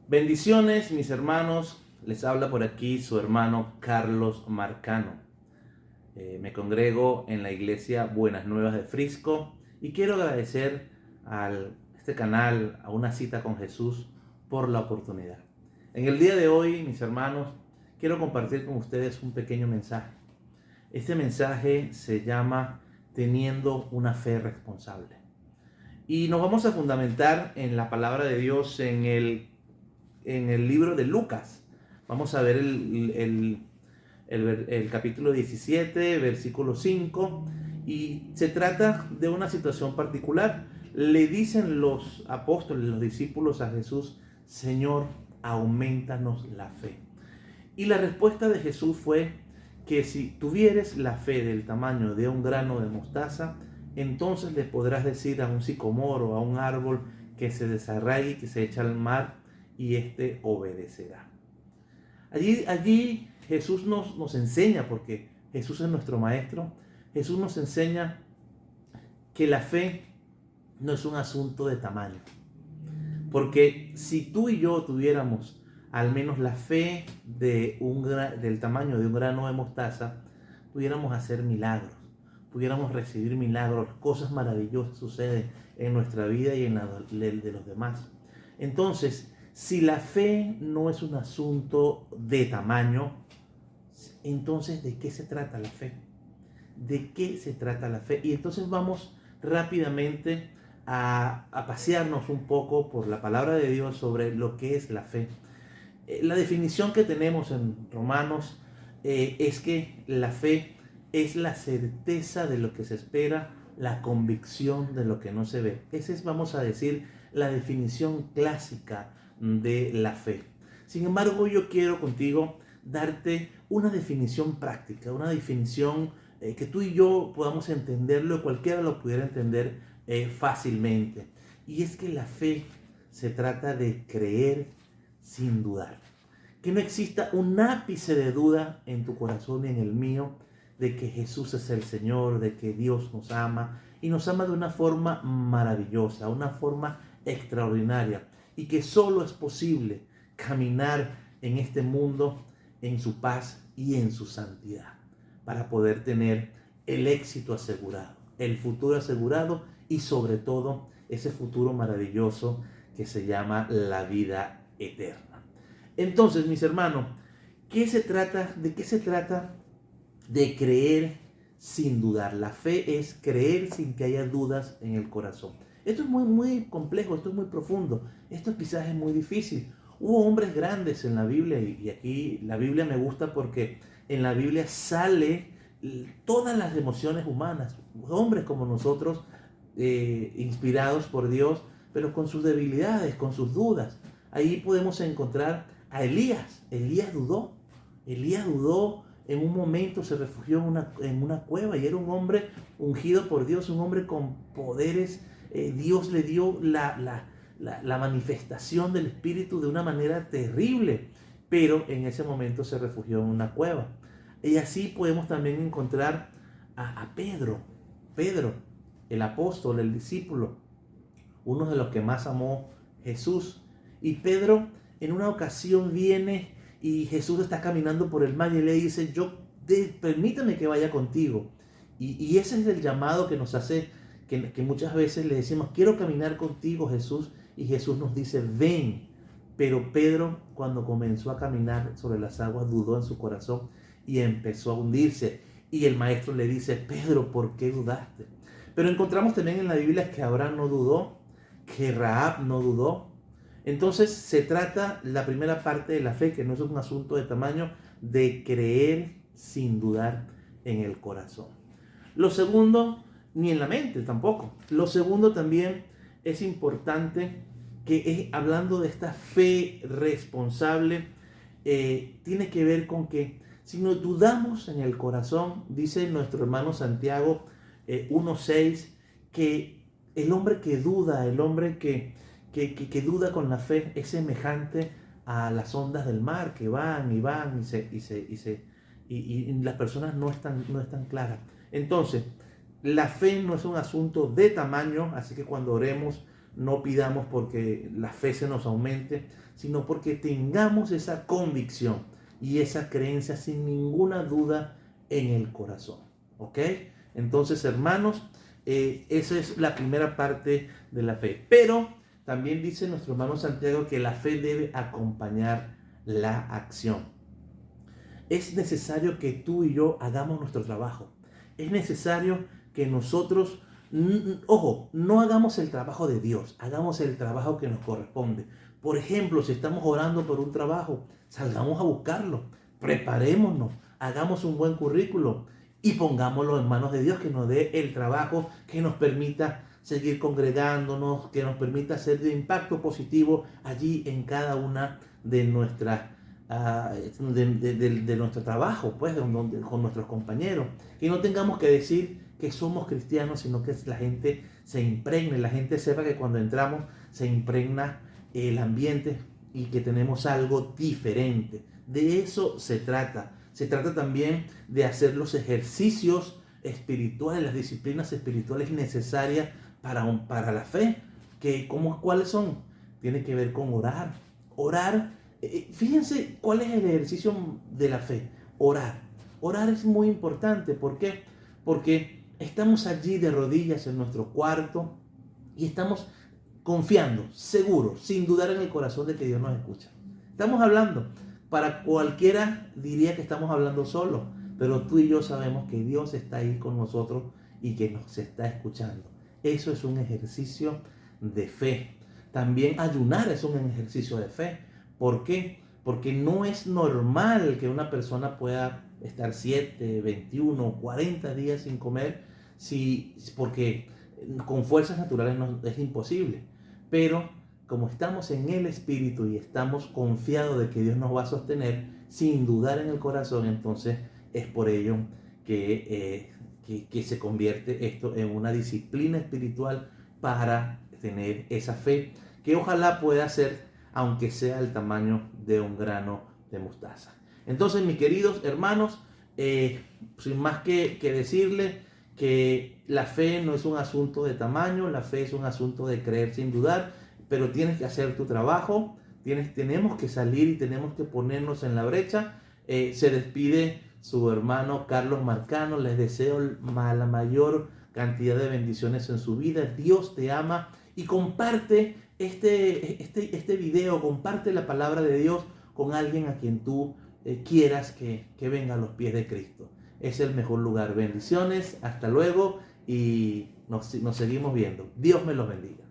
Bendiciones, mis hermanos. Les habla por aquí su hermano Carlos Marcano. Me congrego en la iglesia Buenas Nuevas de Frisco y quiero agradecer a este canal, a Una Cita con Jesús, por la oportunidad. En el día de hoy, mis hermanos, quiero compartir con ustedes un pequeño mensaje. Este mensaje se llama Teniendo una fe responsable. Y nos vamos a fundamentar en la palabra de Dios en el libro de Lucas. Vamos a ver el capítulo 17, versículo 5, y se trata de una situación particular. Le dicen los apóstoles, los discípulos a Jesús: Señor, aumentanos la fe. Y la respuesta de Jesús fue que si tuvieres la fe del tamaño de un grano de mostaza, entonces le podrás decir a un sicomoro, a un árbol, que se desarraigue, que se eche al mar, y éste obedecerá. Allí Jesús nos enseña, porque Jesús es nuestro maestro. Jesús nos enseña que la fe no es un asunto de tamaño. Porque si tú y yo tuviéramos al menos la fe del tamaño de un grano de mostaza, pudiéramos hacer milagros, pudiéramos recibir milagros, cosas maravillosas suceden en nuestra vida y en la de los demás. Entonces, si la fe no es un asunto de tamaño, entonces ¿de qué se trata la fe? ¿De qué se trata la fe? Y entonces vamos rápidamente a pasearnos un poco por la palabra de Dios sobre lo que es la fe. La definición que tenemos en Romanos es que la fe es la certeza de lo que se espera, la convicción de lo que no se ve. Esa es, vamos a decir, la definición clásica de la fe. Sin embargo, yo quiero contigo darte una definición práctica, una definición que tú y yo podamos entenderlo, cualquiera lo pudiera entender fácilmente. Y es que la fe se trata de creer sin dudar. Que no exista un ápice de duda en tu corazón y en el mío de que Jesús es el Señor, de que Dios nos ama y nos ama de una forma maravillosa, una forma extraordinaria, y que solo es posible caminar en este mundo en su paz y en su santidad para poder tener el éxito asegurado, el futuro asegurado y sobre todo ese futuro maravilloso que se llama la vida eterna. Entonces, mis hermanos, ¿de qué se trata? De creer sin dudar. La fe es creer sin que haya dudas en el corazón. Esto es muy complejo, esto es muy profundo, esto quizás es muy difícil. Hubo hombres grandes en la Biblia, y aquí la Biblia me gusta porque en la Biblia sale todas las emociones humanas. Hombres como nosotros, inspirados por Dios, pero con sus debilidades, con sus dudas. Ahí podemos encontrar a Elías. Elías dudó en un momento, se refugió en una cueva, y era un hombre ungido por Dios, un hombre con poderes. Dios le dio la manifestación del Espíritu de una manera terrible, pero en ese momento se refugió en una cueva. Y así podemos también encontrar a Pedro, el apóstol, el discípulo, uno de los que más amó Jesús. Y Pedro en una ocasión viene y Jesús está caminando por el mar y le dice: permítame que vaya contigo. Y ese es el llamado que nos hace, que muchas veces le decimos: quiero caminar contigo, Jesús, y Jesús nos dice: ven. Pero Pedro, cuando comenzó a caminar sobre las aguas, dudó en su corazón y empezó a hundirse. Y el maestro le dice: Pedro, ¿por qué dudaste? Pero encontramos también en la Biblia que Abraham no dudó, que Rahab no dudó. Entonces se trata, la primera parte de la fe, que no es un asunto de tamaño, de creer sin dudar en el corazón. Lo segundo, ni en la mente tampoco. Lo segundo también es importante, que es, hablando de esta fe responsable, tiene que ver con que si nos dudamos en el corazón, dice nuestro hermano Santiago 1:6, que el hombre que duda, el hombre que duda con la fe, es semejante a las ondas del mar que van y van y las personas no están claras. Entonces, la fe no es un asunto de tamaño, así que cuando oremos no pidamos porque la fe se nos aumente, sino porque tengamos esa convicción y esa creencia sin ninguna duda en el corazón. ¿Ok? Entonces, hermanos, esa es la primera parte de la fe. Pero también dice nuestro hermano Santiago que la fe debe acompañar la acción. Es necesario que tú y yo hagamos nuestro trabajo. Es necesario que nosotros, ojo, no hagamos el trabajo de Dios, hagamos el trabajo que nos corresponde. Por ejemplo, si estamos orando por un trabajo, salgamos a buscarlo, preparémonos, hagamos un buen currículo y pongámoslo en manos de Dios, que nos dé el trabajo que nos permita seguir congregándonos, que nos permita hacer de impacto positivo allí en cada una de nuestras de nuestro trabajo, pues, con nuestros compañeros. Y no tengamos que decir que somos cristianos, sino que la gente se impregne, la gente sepa que cuando entramos se impregna el ambiente y que tenemos algo diferente. De eso se trata. Se trata también de hacer los ejercicios espirituales, las disciplinas espirituales necesarias para la fe. ¿Cuáles son? Tiene que ver con orar. Orar. Fíjense cuál es el ejercicio de la fe. Orar. Orar es muy importante. ¿Por qué? Porque estamos allí de rodillas en nuestro cuarto y estamos confiando, seguros, sin dudar en el corazón de que Dios nos escucha. Estamos hablando. Para cualquiera diría que estamos hablando solo, pero tú y yo sabemos que Dios está ahí con nosotros y que nos está escuchando. Eso es un ejercicio de fe. También ayunar es un ejercicio de fe. ¿Por qué? Porque no es normal que una persona pueda estar 7, 21, 40 días sin comer, porque con fuerzas naturales es imposible. Pero como estamos en el Espíritu y estamos confiados de que Dios nos va a sostener, sin dudar en el corazón, entonces es por ello que se convierte esto en una disciplina espiritual para tener esa fe, que ojalá pueda ser, aunque sea el tamaño de un grano de mostaza. Entonces, mis queridos hermanos, sin más que decirle que la fe no es un asunto de tamaño, la fe es un asunto de creer sin dudar, pero tienes que hacer tu trabajo, tenemos que salir y tenemos que ponernos en la brecha. Se despide su hermano Carlos Marcano, les deseo la mayor cantidad de bendiciones en su vida. Dios te ama y comparte este video, comparte la palabra de Dios con alguien a quien tú quieras que venga a los pies de Cristo. Es el mejor lugar. Bendiciones, hasta luego y nos seguimos viendo. Dios me los bendiga.